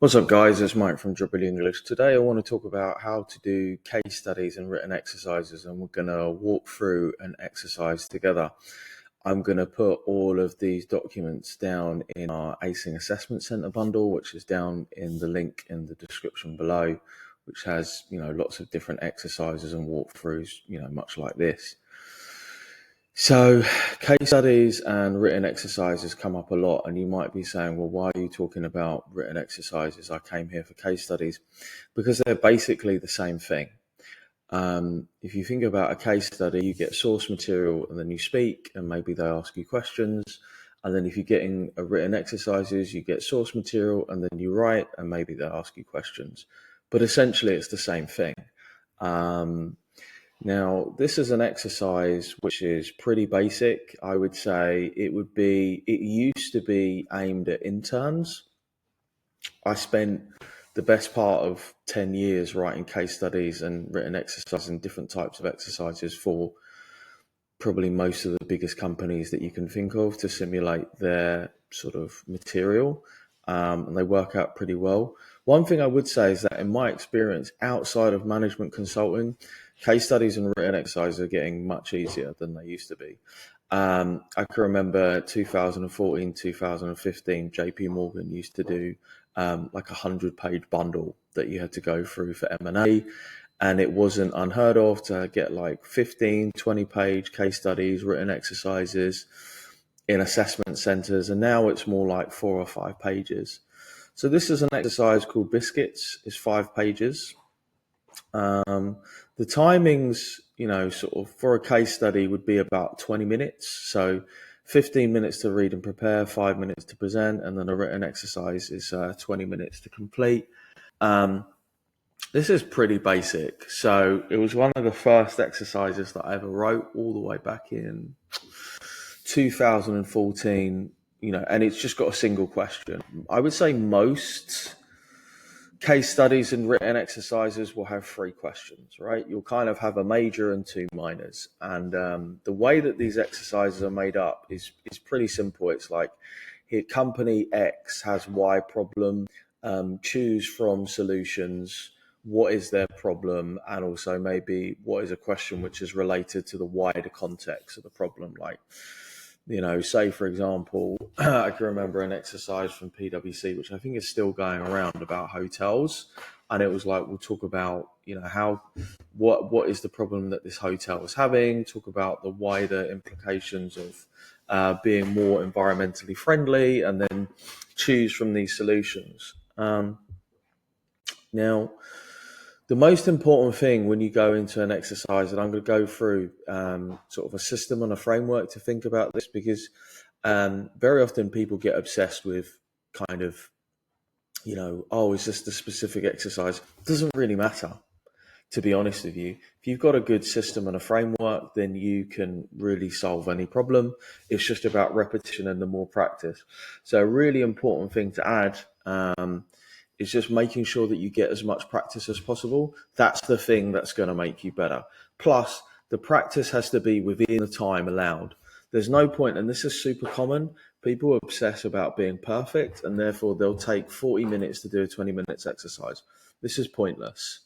What's up, guys? It's Mike from Dribble English. Today, I want to talk about how to do case studies and written exercises, and we're going to walk through an exercise together. I'm going to put all of these documents down in our Acing Assessment Center bundle, which is down in the link in the description below, which has, lots of different exercises and walkthroughs, much like this. So case studies and written exercises come up a lot, and you might be saying, well, why are you talking about written exercises? I came here for case studies, because they're basically the same thing. If you think about a case study, you get source material and then you speak, and maybe they ask you questions. And then if you're getting a written exercises, you get source material and then you write, and maybe they ask you questions. But essentially, it's the same thing. Now, this is an exercise which is pretty basic. I would say it used to be aimed at interns. I spent the best part of 10 years writing case studies and written exercises and different types of exercises for probably most of the biggest companies that you can think of to simulate their sort of material. And they work out pretty well. One thing I would say is that in my experience, outside of management consulting, case studies and written exercises are getting much easier than they used to be. I can remember 2014, 2015, JP Morgan used to do like a 100-page bundle that you had to go through for M&A. And it wasn't unheard of to get like 15, 20-page case studies, written exercises in assessment centers. And now it's more like 4 or 5 pages. So this is an exercise called Biscuits. It's 5 pages. The timings, sort of for a case study would be about 20 minutes. So 15 minutes to read and prepare, 5 minutes to present, and then a written exercise is 20 minutes to complete. This is pretty basic. So it was one of the first exercises that I ever wrote all the way back in 2014, and it's just got a single question. I would say most case studies and written exercises will have 3 questions, right? You'll kind of have a major and 2 minors. And the way that these exercises are made up is pretty simple. It's like, here, company X has Y problem, choose from solutions. What is their problem? And also maybe what is a question which is related to the wider context of the problem. Like, say, for example, I can remember an exercise from PwC, which I think is still going around, about hotels. And it was like, we'll talk about, what is the problem that this hotel is having, talk about the wider implications of being more environmentally friendly, and then choose from these solutions. Now, the most important thing when you go into an exercise, and I'm going to go through sort of a system and a framework to think about this, because very often people get obsessed with kind of, is this the specific exercise? It doesn't really matter, to be honest with you. If you've got a good system and a framework, then you can really solve any problem. It's just about repetition and the more practice. So a really important thing to add is just making sure that you get as much practice as possible. That's the thing that's going to make you better. Plus, the practice has to be within the time allowed. There's no point, and this is super common, people obsess about being perfect, and therefore they'll take 40 minutes to do a 20 minutes exercise. This is pointless.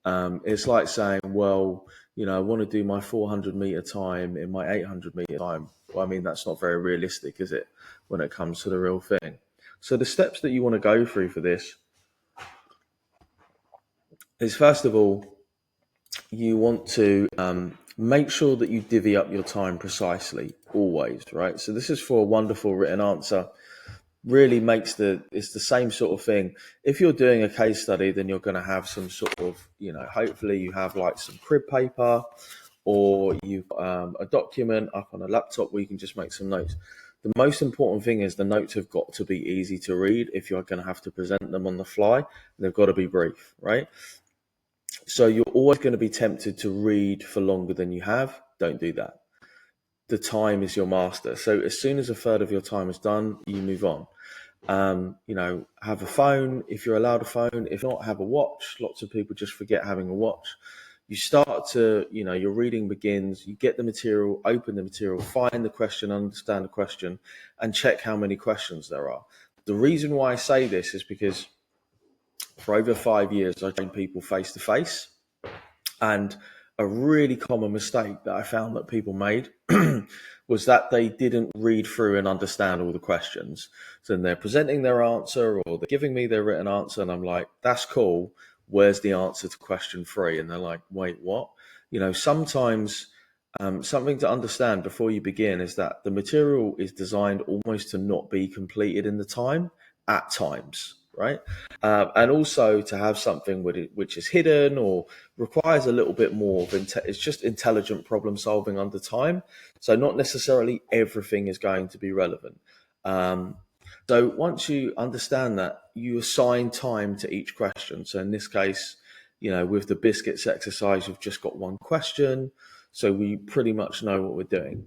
It's like saying, well, I want to do my 400-meter time in my 800-meter time. Well, I mean, that's not very realistic, is it, when it comes to the real thing? So the steps that you want to go through for this is, first of all, you want to make sure that you divvy up your time precisely, always, right? So this is for a wonderful written answer. Really it's the same sort of thing. If you're doing a case study, then you're going to have some sort of, hopefully you have like some crib paper, or you've a document up on a laptop where you can just make some notes. The most important thing is the notes have got to be easy to read if you're going to have to present them on the fly. They've got to be brief, right? So you're always going to be tempted to read for longer than you have. Don't do that. The time is your master. So as soon as a third of your time is done, you move on. Have a phone if you're allowed a phone. If not, have a watch. Lots of people just forget having a watch. You start to, your reading begins, you get the material, open the material, find the question, understand the question, and check how many questions there are. The reason why I say this is because For over 5 years, I trained people face to face. And a really common mistake that I found that people made was that they didn't read through and understand all the questions. So then they're presenting their answer or they're giving me their written answer, and I'm like, that's cool. Where's the answer to question 3? And they're like, wait, what? Sometimes something to understand before you begin is that the material is designed almost to not be completed in the time at times, right? And also to have something which is hidden or requires a little bit more of it's just intelligent problem solving under time. So not necessarily everything is going to be relevant. So once you understand that, you assign time to each question. So in this case, with the biscuits exercise, you've just got one question. So we pretty much know what we're doing.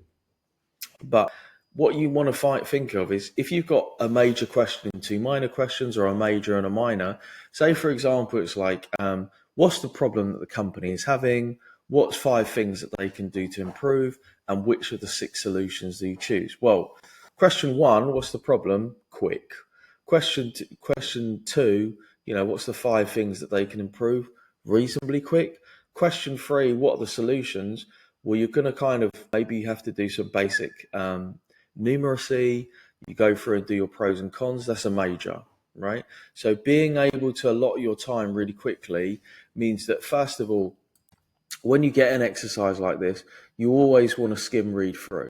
But what you want to think of is if you've got a major question and 2 minor questions, or a major and a minor. Say, for example, it's like, what's the problem that the company is having? What's 5 things that they can do to improve? And which of the 6 solutions do you choose? Well, question 1, what's the problem? Quick. Question 2, what's the 5 things that they can improve? Reasonably quick. Question 3, what are the solutions? Well, you're going to kind of maybe you have to do some basic numeracy. You go through and do your pros and cons. That's a major, right? So being able to allot your time really quickly means that, first of all, when you get an exercise like this, you always want to skim read through.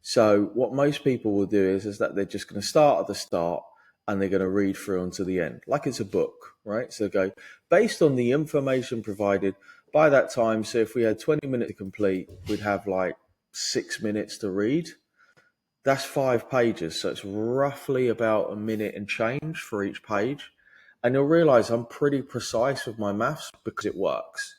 So what most people will do is that they're just going to start at the start and they're going to read through until the end, like it's a book, right? So go based on the information provided by that time. So if we had 20 minutes to complete, we'd have like 6 minutes to read. That's 5 pages. So it's roughly about a minute and change for each page. And you'll realize I'm pretty precise with my maths because it works.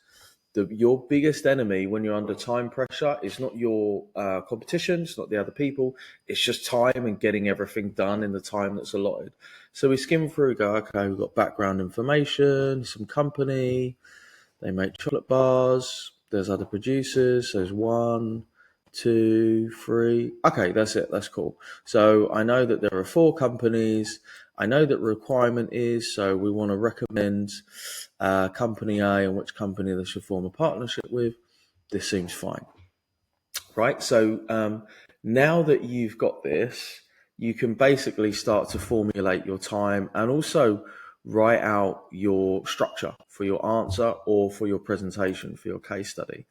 Your biggest enemy when you're under time pressure is not your competition, it's not the other people, it's just time and getting everything done in the time that's allotted. So we skim through, go, okay, we've got background information, some company, they make chocolate bars, there's other producers, so there's 1, 2, 3. Okay, that's it, that's cool. So I know that there are 4 companies. I know that requirement is, so we want to recommend company A and which company they should form a partnership with. This seems fine, right? So now that you've got this, you can basically start to formulate your time and also write out your structure for your answer or for your presentation, for your case study.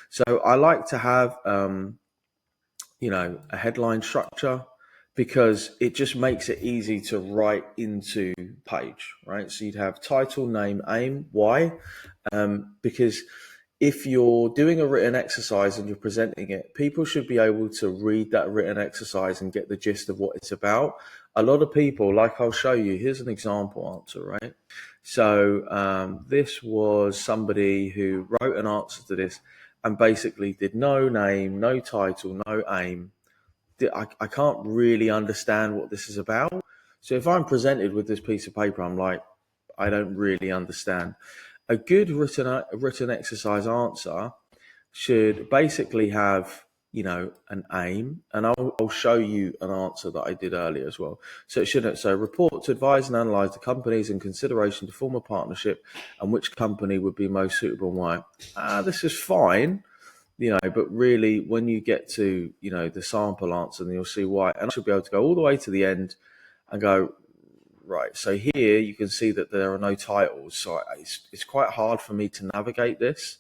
So I like to have, a headline structure, because it just makes it easy to write into page, right? So you'd have title, name, aim, why, because if you're doing a written exercise and you're presenting it, people should be able to read that written exercise and get the gist of what it's about. A lot of people, like I'll show you, here's an example answer, right? So this was somebody who wrote an answer to this and basically did no name, no title, no aim. I can't really understand what this is about. So if I'm presented with this piece of paper, I'm like, I don't really understand. A good written exercise answer should basically have, an aim, and I'll show you an answer that I did earlier as well. So it shouldn't. So report to advise and analyze the companies in consideration to form a partnership, and which company would be most suitable and why. This is fine. But really when you get to, the sample answer, then you'll see why. And I should be able to go all the way to the end and go, right, so here you can see that there are no titles. So it's quite hard for me to navigate this.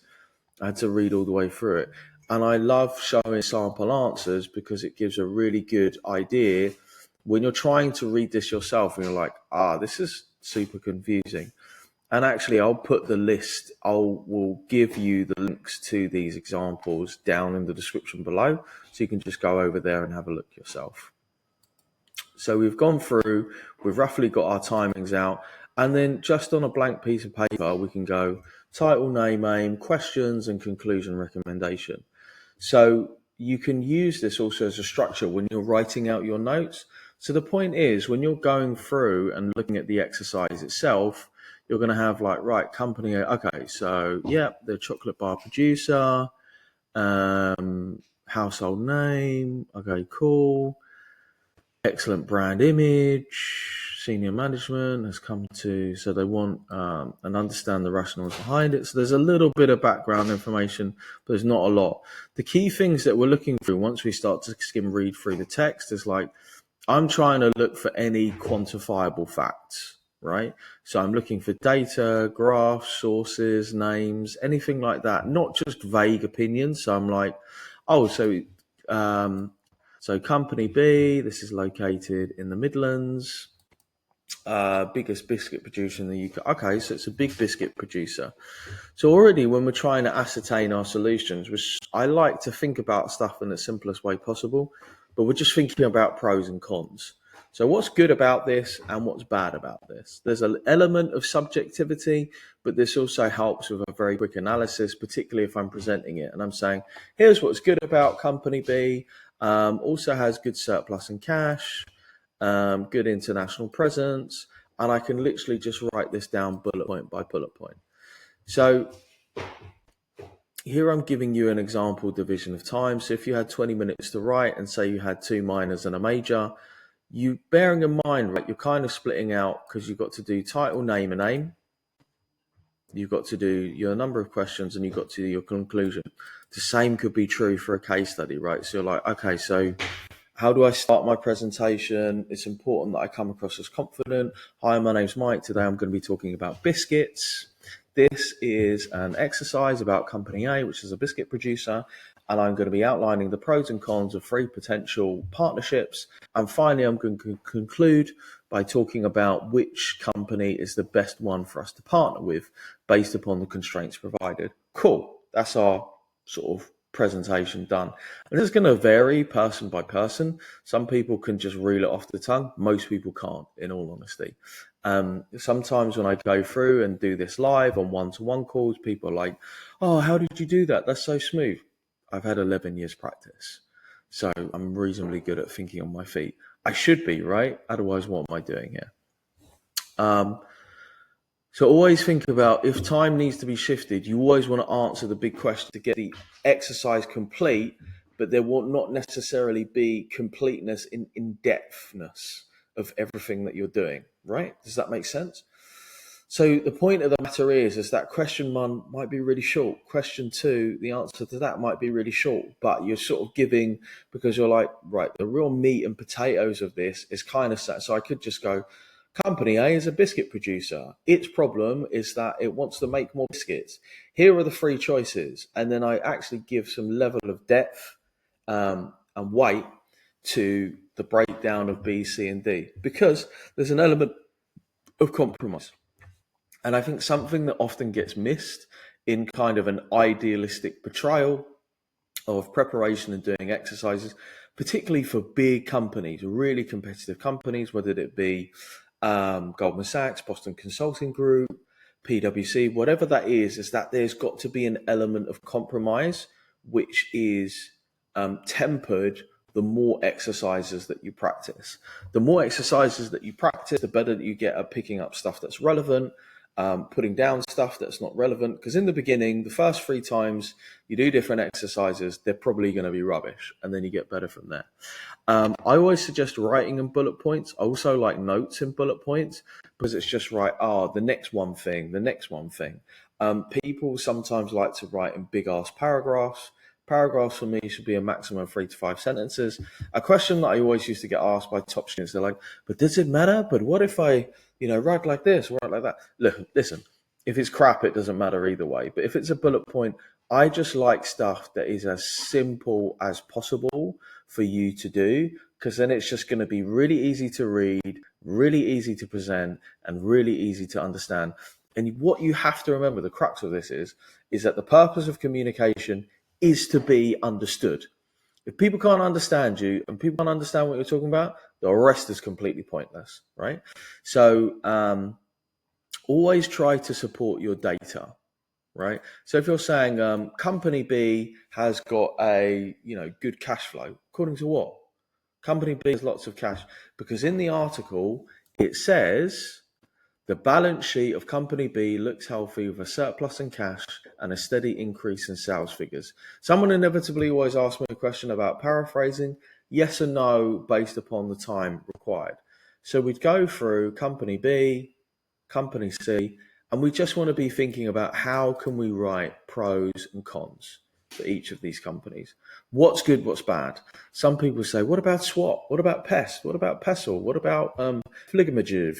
I had to read all the way through it. And I love showing sample answers because it gives a really good idea when you're trying to read this yourself and you're like, this is super confusing. And actually, I'll put the list, will give you the links to these examples down in the description below. So you can just go over there and have a look yourself. So we've gone through, we've roughly got our timings out. And then just on a blank piece of paper, we can go title, name, aim, questions, and conclusion recommendation. So you can use this also as a structure when you're writing out your notes. So the point is, when you're going through and looking at the exercise itself, you're going to have like, right, company, okay, so yeah, the chocolate bar producer, household name, okay, cool, excellent brand image, senior management has come to, so they want and understand the rationales behind it. So there's a little bit of background information, but there's not a lot. The key things that we're looking through once we start to skim read through the text is like, I'm trying to look for any quantifiable facts, right? So I'm looking for data, graphs, sources, names, anything like that, not just vague opinions. So I'm like, oh, so company B, this is located in the Midlands, biggest biscuit producer in the UK. Okay, so it's a big biscuit producer. So already when we're trying to ascertain our solutions, which I like to think about stuff in the simplest way possible, but we're just thinking about pros and cons. So what's good about this and what's bad about this? There's an element of subjectivity, but this also helps with a very quick analysis, particularly if I'm presenting it and I'm saying, here's what's good about company B, also has good surplus and cash, good international presence, and I can literally just write this down bullet point by bullet point. So here I'm giving you an example division of time. So if you had 20 minutes to write and say you had 2 minors and a major, you bearing in mind, right, you're kind of splitting out because you've got to do title, name, and aim. You've got to do your number of questions and you've got to do your conclusion. The same could be true for a case study, right? So you're like, okay, so how do I start my presentation? It's important that I come across as confident. Hi, my name's Mike. Today I'm going to be talking about biscuits. This is an exercise about company A, which is a biscuit producer, and I'm going to be outlining the pros and cons of 3 potential partnerships. And finally, I'm going to conclude by talking about which company is the best one for us to partner with based upon the constraints provided. Cool. That's our sort of presentation done. And this is going to vary person by person. Some people can just reel it off the tongue. Most people can't, in all honesty. Sometimes when I go through and do this live on one-to-one calls, people are like, oh, how did you do that? That's so smooth. I've had 11 years practice. So I'm reasonably good at thinking on my feet. I should be, right? Otherwise, what am I doing here? So always think about if time needs to be shifted, you always want to answer the big question to get the exercise complete, but there will not necessarily be completeness in depthness of everything that you're doing, right? Does that make sense? So the point of the matter is that question 1 might be really short. Question 2, the answer to that might be really short, but you're sort of giving, because you're like, right, the real meat and potatoes of this is kind of set. So I could just go, company A is a biscuit producer. Its problem is that it wants to make more biscuits. Here are the 3 choices. And then I actually give some level of depth and weight to the breakdown of B, C, and D, because there's an element of compromise. And I think something that often gets missed in kind of an idealistic portrayal of preparation and doing exercises, particularly for big companies, really competitive companies, whether it be Goldman Sachs, Boston Consulting Group, PwC, whatever that is that there's got to be an element of compromise, which is tempered the more exercises that you practice. The more exercises that you practice, the better that you get at picking up stuff that's relevant, putting down stuff that's not relevant. Because in the beginning, the first 3 times you do different exercises, they're probably going to be rubbish, and then you get better from there. I always suggest writing in bullet points. I also like notes in bullet points because it's just right. The next one thing, the next one thing. People sometimes like to write in big ass paragraphs. Paragraphs for me should be a maximum of 3 to 5 sentences. A question that I always used to get asked by top students, they're like, but does it matter? But what if I, write like this, write like that? Look, listen, if it's crap, it doesn't matter either way. But if it's a bullet point, I just like stuff that is as simple as possible for you to do, because then it's just going to be really easy to read, really easy to present, and really easy to understand. And what you have to remember, the crux of this is that the purpose of communication is to be understood. If people can't understand you and people can't understand what you're talking about, the rest is completely pointless, right? So always try to support your data, right? So if you're saying company B has got a good cash flow, according to what? Company B has lots of cash, because in the article it says the balance sheet of company B looks healthy with a surplus in cash and a steady increase in sales figures. Someone inevitably always asks me a question about paraphrasing. Yes or no, based upon the time required. So we'd go through company B, company C, and we just want to be thinking about how can we write pros and cons for each of these companies. What's good, what's bad? Some people say, what about SWOT? What about PEST? What about PESTLE? What about Fligimagiv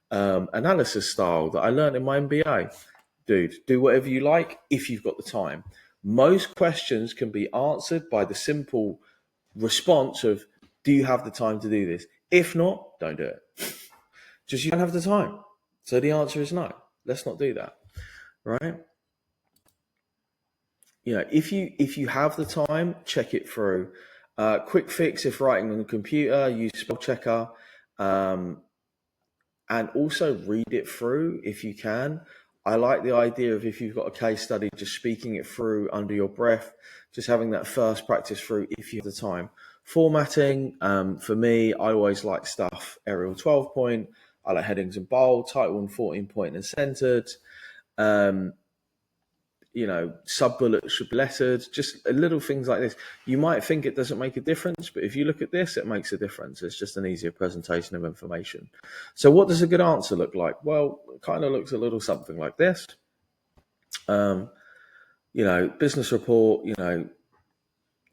analysis style that I learned in my MBA? Dude, do whatever you like if you've got the time. Most questions can be answered by the simple response of, do you have the time to do this? If not, don't do it. Just you don't have the time. So the answer is no. Let's not do that. Right? If you have the time, check it through. Quick fix if writing on the computer, use spell checker. And also read it through if you can. I like the idea of, if you've got a case study, just speaking it through under your breath, just having that first practice through if you have the time. Formatting, for me, I always like stuff Arial 12 point. I like headings in bold, title and 14 point and centered. Sub bullets should be lettered, just little things like this. You might think it doesn't make a difference, but if you look at this, it makes a difference. It's just an easier presentation of information. So what does a good answer look like? Well, it kind of looks a little something like this. Business report, so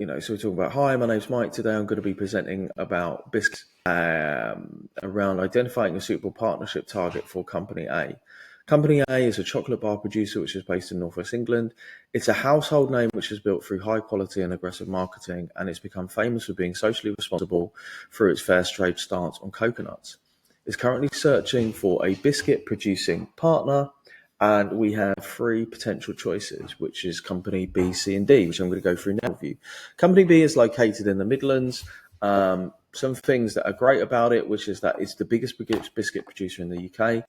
we're talking about, hi, my name's Mike. Today I'm going to be presenting about biscuits around identifying a suitable partnership target for Company A. Company A is a chocolate bar producer which is based in Northwest England. It's a household name which is built through high quality and aggressive marketing, and it's become famous for being socially responsible through its fair trade stance on coconuts. It's currently searching for a biscuit producing partner, and we have 3 potential choices, which is Company B, C, and D, which I'm going to go through now with you. Company B is located in the Midlands. Some things that are great about it, which is that it's the biggest biscuit producer in the UK.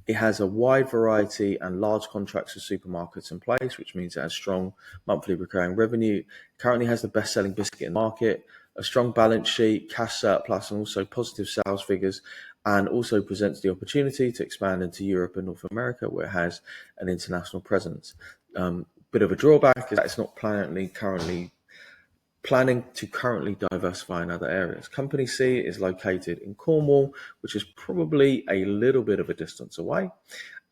It has a wide variety and large contracts with supermarkets in place, which means it has strong monthly recurring revenue. It currently has the best-selling biscuit in the market, a strong balance sheet, cash surplus, and also positive sales figures, and also presents the opportunity to expand into Europe and North America, where it has an international presence. Bit of a drawback is that it's not planning to currently diversify in other areas. Company C is located in Cornwall, which is probably a little bit of a distance away.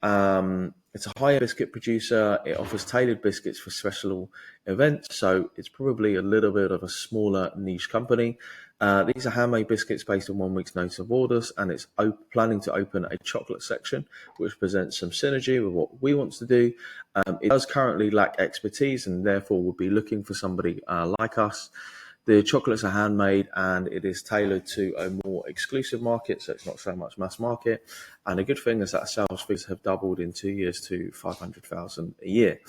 It's a high-end biscuit producer. It offers tailored biscuits for special events, so it's probably a little bit of a smaller niche company. These are handmade biscuits based on 1 week's notice of orders, and it's planning to open a chocolate section, which presents some synergy with what we want to do. It does currently lack expertise, and therefore would be looking for somebody like us. The chocolates are handmade, and it is tailored to a more exclusive market, so it's not so much mass market. And a good thing is that sales figures have doubled in 2 years to 500,000 a year.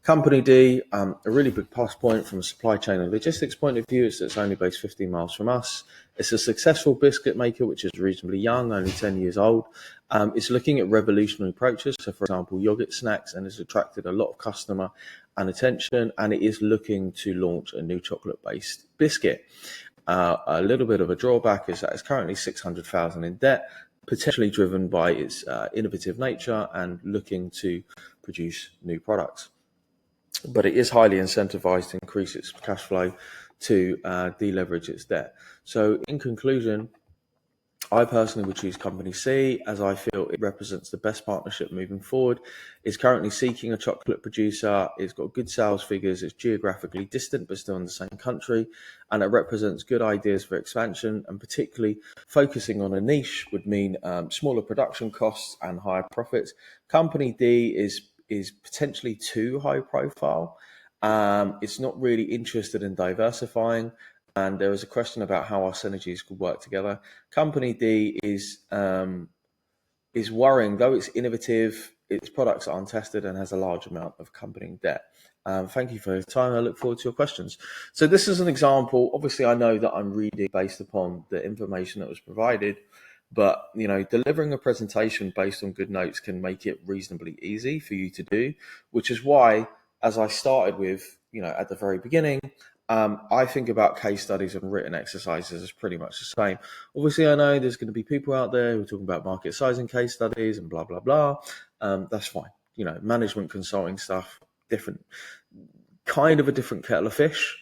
Company D, a really big plus point from a supply chain and logistics point of view is that it's only based 15 miles from us. It's a successful biscuit maker, which is reasonably young, only 10 years old. It's looking at revolutionary approaches, so for example, yogurt snacks, and it's attracted a lot of customer and attention, and it is looking to launch a new chocolate-based biscuit. A little bit of a drawback is that it's currently 600,000 in debt, potentially driven by its innovative nature and looking to produce new products. But it is highly incentivized to increase its cash flow to deleverage its debt. So in conclusion, I personally would choose Company C, as I feel it represents the best partnership moving forward. It's currently seeking a chocolate producer. It's got good sales figures. It's geographically distant, but still in the same country. And it represents good ideas for expansion, and particularly focusing on a niche would mean smaller production costs and higher profits. Company D is potentially too high profile. It's not really interested in diversifying. And there was a question about how our synergies could work together. Company D is worrying, though it's innovative, its products are untested and has a large amount of accompanying debt. Thank you for your time. I look forward to your questions. So this is an example. Obviously, I know that I'm reading based upon the information that was provided, but delivering a presentation based on good notes can make it reasonably easy for you to do, which is why, as I started with, at the very beginning, I think about case studies and written exercises as pretty much the same. Obviously, I know there's going to be people out there who are talking about market sizing case studies and blah, blah, blah. That's fine. Management consulting stuff, different. kind of a different kettle of fish.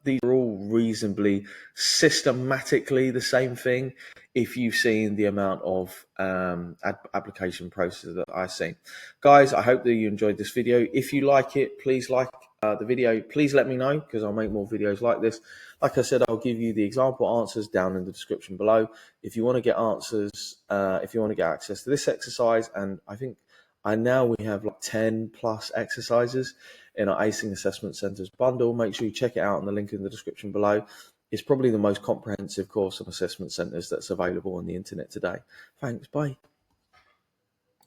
These are all reasonably systematically the same thing if you've seen the amount of application processes that I've seen. Guys, I hope that you enjoyed this video. If you like it, please like the video. Please let me know, because I'll make more videos like this. Like I said, I'll give you the example answers down in the description below. If you want to get answers, if you want to get access to this exercise, and now we have like 10 plus exercises in our Acing Assessment Centres bundle. Make sure you check it out on the link in the description below. It's probably the most comprehensive course of assessment centres that's available on the internet today. Thanks, bye.